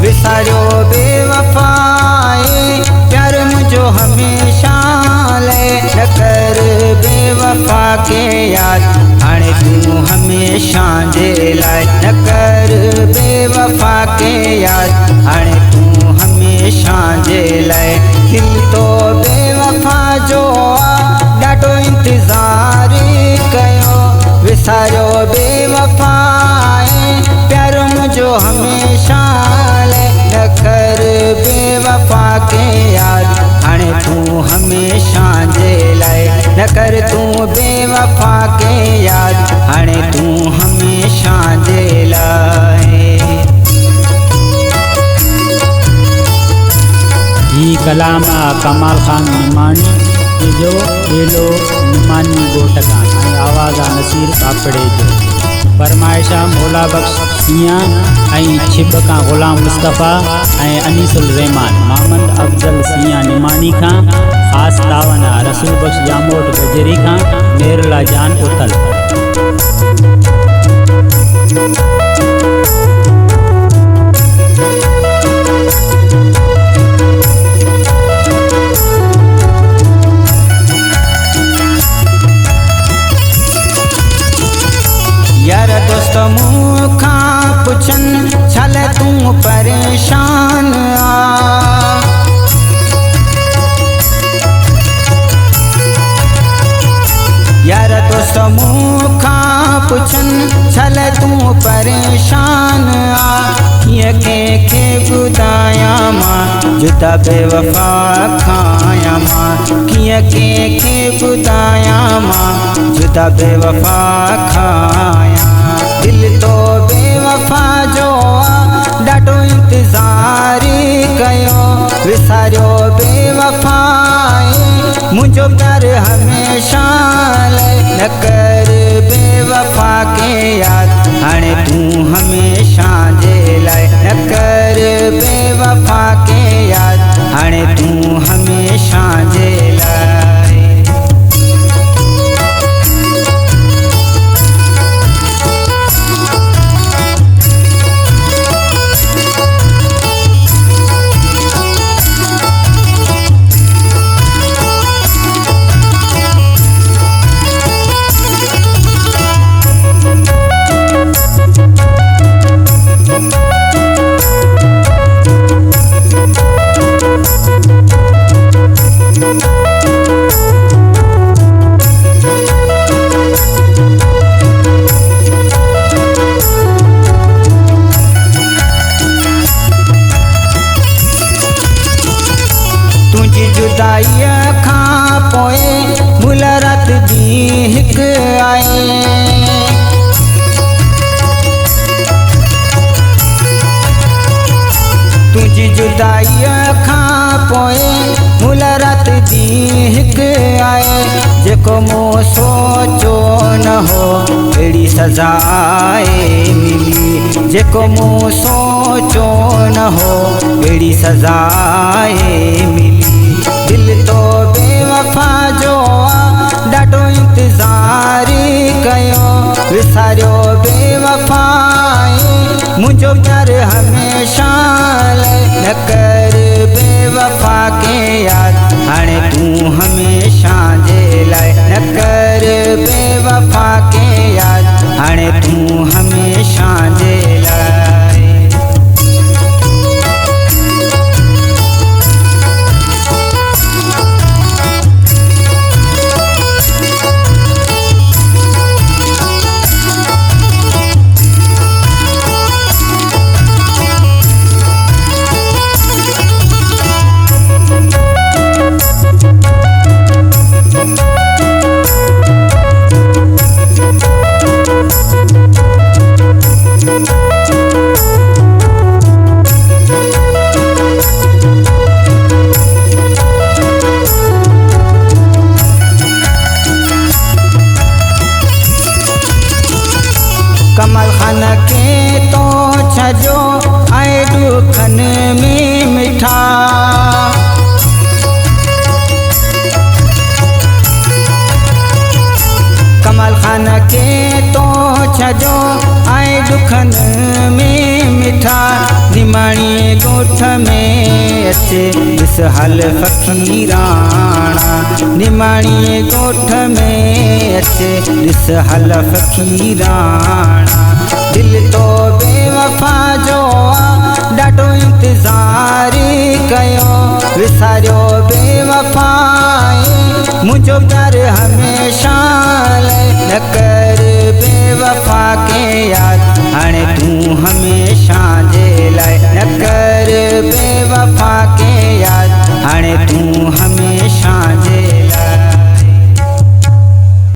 विसारियो बेवफाए प्यार मुझो हमेशा ले न कर बेवफा के याद हाणे तू हमेशा जे लाए न कर बेवफा के याद हाणे तू हमेशा जे लाए दिल तो बेवफा जो ॾाढो इंतज़ार कयो विसारियो बेवफाए प्यार मुझो हमेशा न कर बेवफा के याद हाणे तू हमेशा जे लाए न कर तू बेवफा के याद हाणे तू हमेशा जे लाए। ही कलाम कमाल खान निमानी जो बेलो निमानी गोटका आवाज़ नसीर कापड़े जो फरमाइशा मौला बख्श सिया छिबका गुलाम मुस्तफ़ा अनीसुल रहमान मोहम्मद अफजल सिया निमानी का खास तावना रसूल बख्श जामोट गजरी का मेरला जान उथल। यार दोस्त मुखा पुछन छल तू परेशान यार दोस्त मुखा पुछन छल तू परेशान किए के बुदाया मां जुदा बेवफा खाया मां किए के बुदाया मां जुदा बेवफा खाया दिल तो बेवफा जो ॾाढो इंतज़ार कयो विसारियो बेवफाए मुझो प्यार हमेशा न कर बेवफा के याद हाणे तू हमेशा जे लाए न कर बेवफा के याद हाणे तू हमेशा जे लाए। जुदाई खां पोए मुल रात दी हिक आए तुझी जुदाई खां पोए मुल रात दी हिक आए जेको मूं सोचो न हो अहिड़ी सज़ाए मिली जेको मूं सोचो न हो अहिड़ी सज़ाए मिली दिल तो बेवफा जो ॾाढो इंतज़ार कयो विसारियो बेवफाए मुझो प्यार हमेशा न कर बेवफा के याद हाणे तू हमेशा जे लाए न कर बेवफा के याद हाणे तू हमेशा जे लाए। खान के तो छजो आए दुखन में मिठा कमाल खान के तो छजो आए दुखन में मिठा निमाणी गोठ में अचे इस हाल फकीराना निमाणी गोठ में अचे इस हाल फकीराना दिल तो बेवफा जो ॾाढो इंतज़ार कयो विसारियो बेवफाए मुझो प्यार हमेशा न कर बेवफा के याद हाणे तू हमें